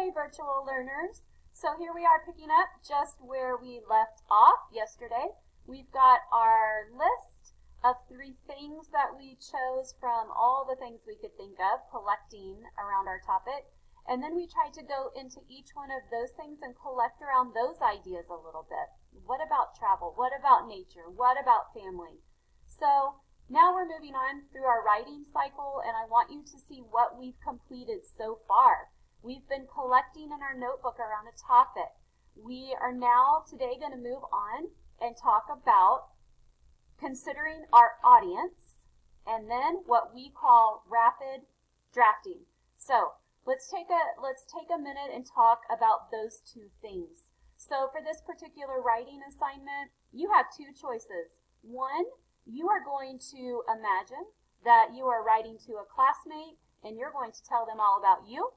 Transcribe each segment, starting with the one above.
Hey virtual learners, so here we are picking up just where we left off yesterday. We've got our list of 3 things that we chose from all the things we could think of collecting around our topic, and then we tried to go into each one of those things and collect around those ideas a little bit. What about travel? What about nature? What about family? So now we're moving on through our writing cycle, and I want you to see what we've completed so far. We've been collecting in our notebook around a topic. We are now today going to move on and talk about considering our audience and then what we call rapid drafting. So let's take a minute and talk about those 2 things. So for this particular writing assignment, you have 2 choices. One, you are going to imagine that you are writing to a classmate and you're going to tell them all about you.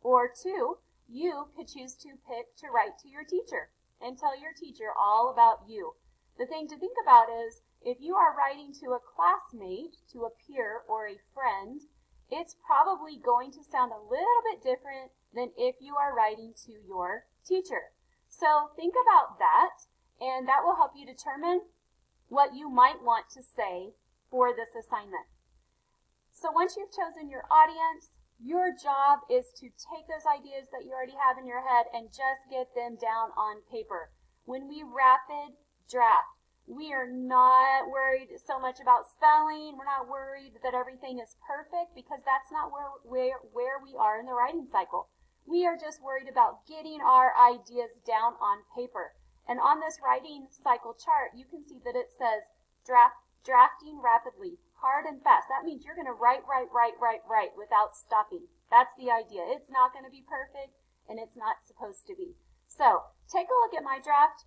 Or 2, you could choose to pick to write to your teacher and tell your teacher all about you. The thing to think about is if you are writing to a classmate, to a peer or a friend, it's probably going to sound a little bit different than if you are writing to your teacher. So think about that, and that will help you determine what you might want to say for this assignment. So once you've chosen your audience, your job is to take those ideas that you already have in your head and just get them down on paper. When we rapid draft, we are not worried so much about spelling. We're not worried that everything is perfect because that's not where we are in the writing cycle. We are just worried about getting our ideas down on paper. And on this writing cycle chart, you can see that it says drafting rapidly. Hard and fast. That means you're going to write without stopping. That's the idea. It's not going to be perfect, and it's not supposed to be. So take a look at my draft.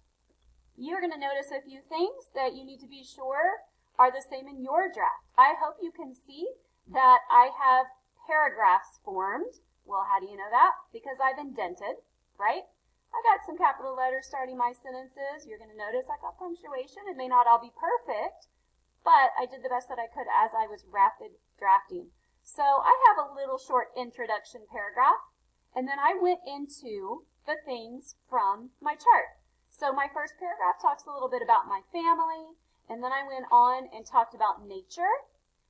You're going to notice a few things that you need to be sure are the same in your draft. I hope you can see that I have paragraphs formed. Well, how do you know that? Because I've indented, right? I got some capital letters starting my sentences. You're going to notice I got punctuation. It may not all be perfect, but I did the best that I could as I was rapid drafting. So I have a little short introduction paragraph, and then I went into the things from my chart. So my first paragraph talks a little bit about my family, and then I went on and talked about nature,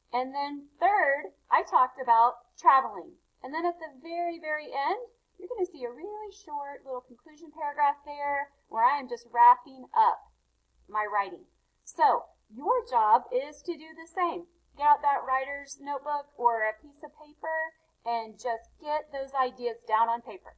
and then third, I talked about traveling. And then at the very, very end, you're going to see a really short little conclusion paragraph there where I am just wrapping up my writing. So your job is to do the same. Get out that writer's notebook or a piece of paper and just get those ideas down on paper.